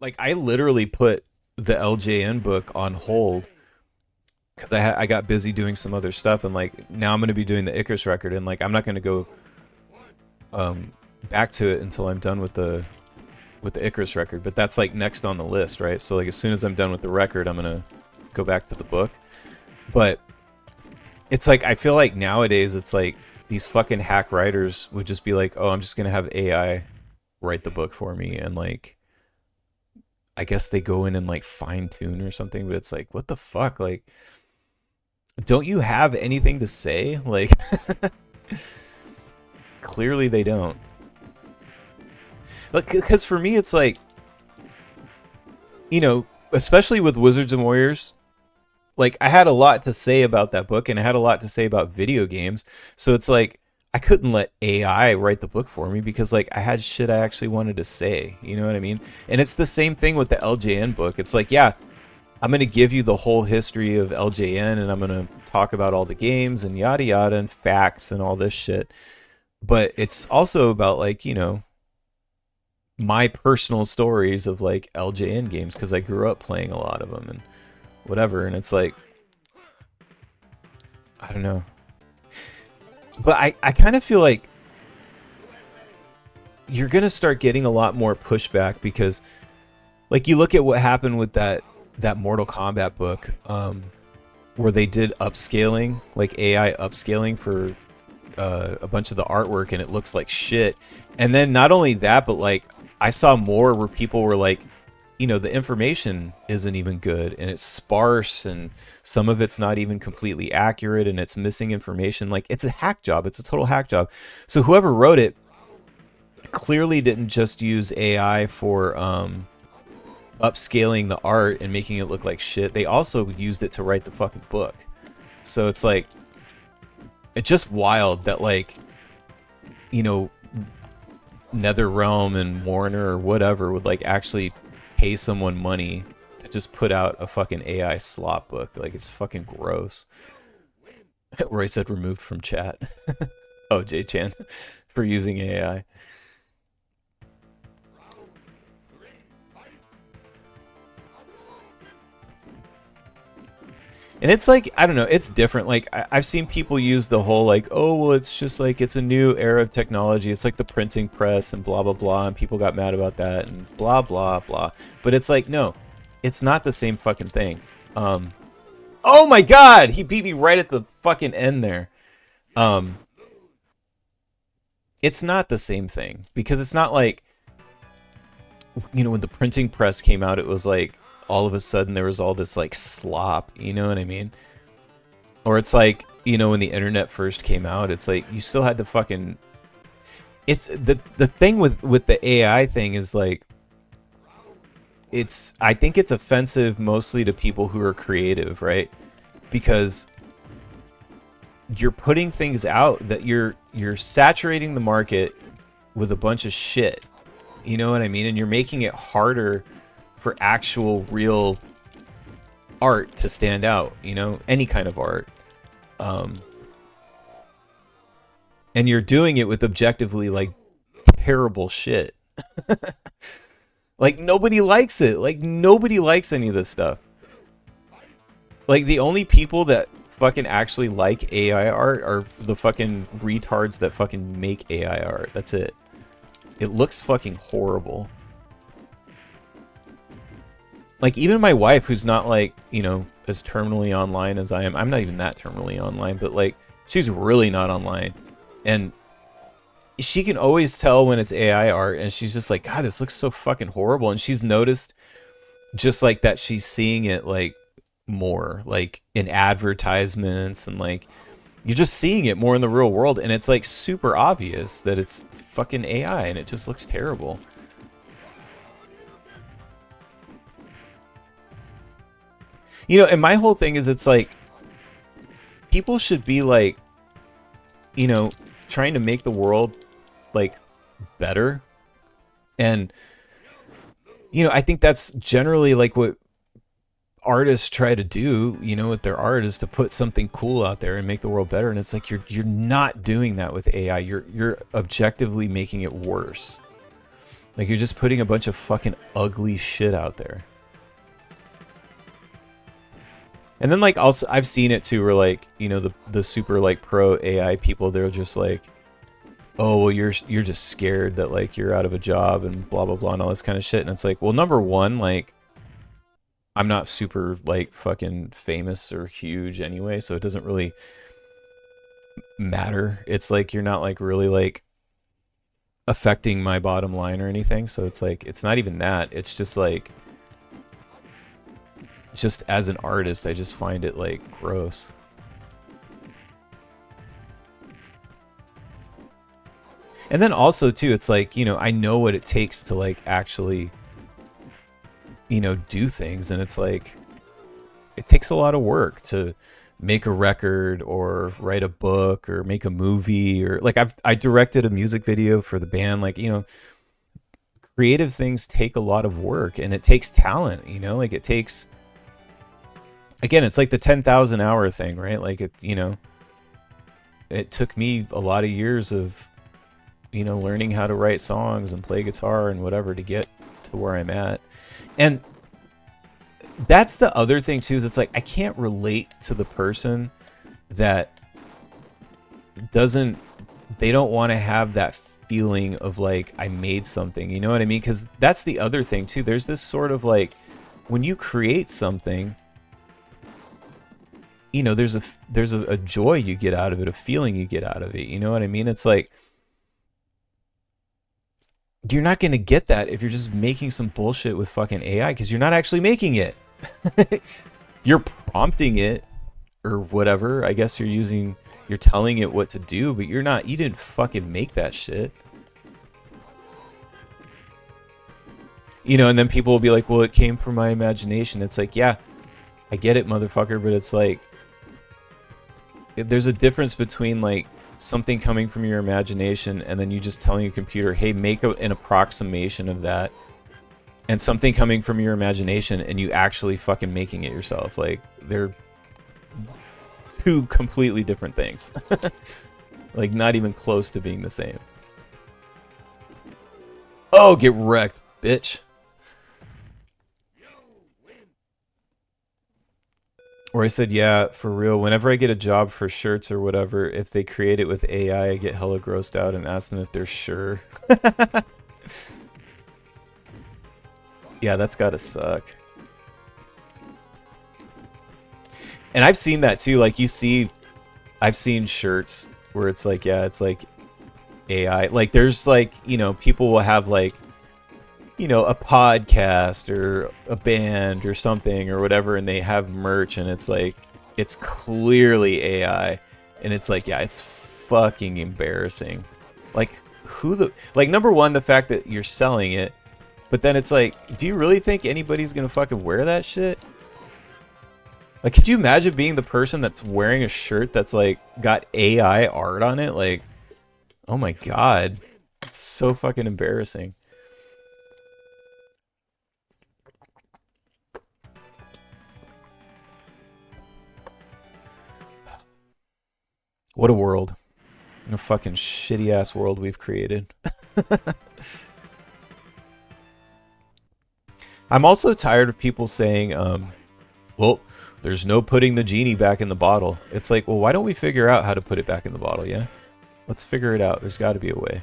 Like I literally put the LJN book on hold because I got busy doing some other stuff, and like now I'm gonna be doing the Icarus record, and like I'm not gonna go um back to it until I'm done with the Icarus record. But that's like next on the list, right? So like as soon as I'm done with the record, I'm gonna go back to the book. But it's like I feel like nowadays it's like these fucking hack writers would just be like, oh, I'm just gonna have AI write the book for me, and like I guess they go in and like fine tune or something, but it's like, what the fuck? Like, don't you have anything to say? Like, clearly they don't. Like, because for me, it's like, you know, especially with Wizards and Warriors, like I had a lot to say about that book, and I had a lot to say about video games. So it's like I couldn't let AI write the book for me because like I had shit I actually wanted to say. You know what I mean? And it's the same thing with the LJN book. It's like, yeah, I'm going to give you the whole history of LJN, and I'm going to talk about all the games and yada yada and facts and all this shit. But it's also about like, you know, my personal stories of like LJN games because I grew up playing a lot of them and whatever. And it's like, I don't know. But I kind of feel like you're going to start getting a lot more pushback because like you look at what happened with that Mortal Kombat book, where they did upscaling, like AI upscaling for a bunch of the artwork, and it looks like shit. And then not only that, but like I saw more where people were like, you know, the information isn't even good, and it's sparse, and some of it's not even completely accurate, and it's missing information. Like it's a hack job. It's a total hack job. So whoever wrote it clearly didn't just use AI for upscaling the art and making it look like shit. They also used it to write the fucking book. So it's like, it's just wild that like, you know, NetherRealm and Warner or whatever would like actually pay someone money to just put out a fucking AI slop book. Like it's fucking gross. Roy said removed from chat. Oh, J-Chan for using AI. And it's like, I don't know, it's different. Like, I've seen people use the whole, like, oh, well, it's just like, it's a new era of technology. It's like the printing press and blah, blah, blah. And people got mad about that and blah, blah, blah. But it's like, no, it's not the same fucking thing. Oh my God, he beat me right at the fucking end there. Um, it's not the same thing because it's not like, you know, when the printing press came out, it was like, all of a sudden there was all this like slop, you know what I mean? Or it's like, you know, when the internet first came out, it's like you still had to fucking. It's the thing with the AI thing is like, it's I think it's offensive mostly to people who are creative, right? Because you're putting things out that you're saturating the market with a bunch of shit. You know what I mean? And you're making it harder for actual real art to stand out, you know, any kind of art. Um, and you're doing it with objectively like terrible shit. Like nobody likes it. Like nobody likes any of this stuff. Like the only people that fucking actually like AI art are the fucking retards that fucking make AI art. That's it. It looks fucking horrible. Like even my wife, who's not like, you know, as terminally online as I am. I'm not even that terminally online, but like she's really not online. And she can always tell when it's AI art, and she's just like, God, this looks so fucking horrible. And she's noticed just like that she's seeing it like more like in advertisements, and like you're just seeing it more in the real world, and it's like super obvious that it's fucking AI, and it just looks terrible. You know, and my whole thing is it's like people should be like, you know, trying to make the world like better. And you know, I think that's generally like what artists try to do, you know, with their art, is to put something cool out there and make the world better. And it's like you're not doing that with AI. You're objectively making it worse. Like, you're just putting a bunch of fucking ugly shit out there. And then, like, also, I've seen it too, where, like, you know, the super, like, pro AI people, they're just like, oh, well, you're just scared that, like, you're out of a job and blah, blah, blah, and all this kind of shit. And it's like, well, number one, like, I'm not super, like, fucking famous or huge anyway, so it doesn't really matter. It's like, you're not, like, really, like, affecting my bottom line or anything. So it's like, it's not even that. It's just, like, just as an artist, I just find it, like, gross. And then also, too, it's like, you know, I know what it takes to, like, actually, you know, do things. And it's like, it takes a lot of work to make a record or write a book or make a movie, or, like, I directed a music video for the band. Like, you know, creative things take a lot of work, and it takes talent, you know, like, it takes, again, it's like the 10,000 hour thing, right? Like, it, you know, it took me a lot of years of, you know, learning how to write songs and play guitar and whatever to get to where I'm at. And that's the other thing too, is it's like, I can't relate to the person that they don't want to have that feeling of, like, I made something, you know what I mean? Because that's the other thing too. There's this sort of, like, when you create something, you know, there's a joy you get out of it, a feeling you get out of it, you know what I mean? It's like, you're not going to get that if you're just making some bullshit with fucking AI, because you're not actually making it. You're prompting it or whatever. I guess you're telling it what to do, but you didn't fucking make that shit. You know, and then people will be like, well, it came from my imagination. It's like, yeah, I get it, motherfucker, but it's like, there's a difference between, like, something coming from your imagination and then you just telling your computer, hey, make an approximation of that, and something coming from your imagination and you actually fucking making it yourself. Like, they're two completely different things. Like, not even close to being the same. Oh, get wrecked, bitch. Or I said, yeah, for real, whenever I get a job for shirts or whatever, if they create it with AI, I get hella grossed out and ask them if they're sure. Yeah, that's gotta suck. And I've seen that too. Like, I've seen shirts where it's like, yeah, it's like AI. Like, there's, like, you know, people will have, like, you know, a podcast or a band or something or whatever, and they have merch, and it's like, it's clearly AI, and it's like, yeah, it's fucking embarrassing. Like, like, number one, the fact that you're selling it, but then it's like, do you really think anybody's gonna fucking wear that shit? Like, could you imagine being the person that's wearing a shirt that's, like, got AI art on it? Like, oh my god, it's so fucking embarrassing. What a world. What a fucking shitty ass world we've created. I'm also tired of people saying, well, there's no putting the genie back in the bottle. It's like, well, why don't we figure out how to put it back in the bottle, yeah? Let's figure it out. There's got to be a way.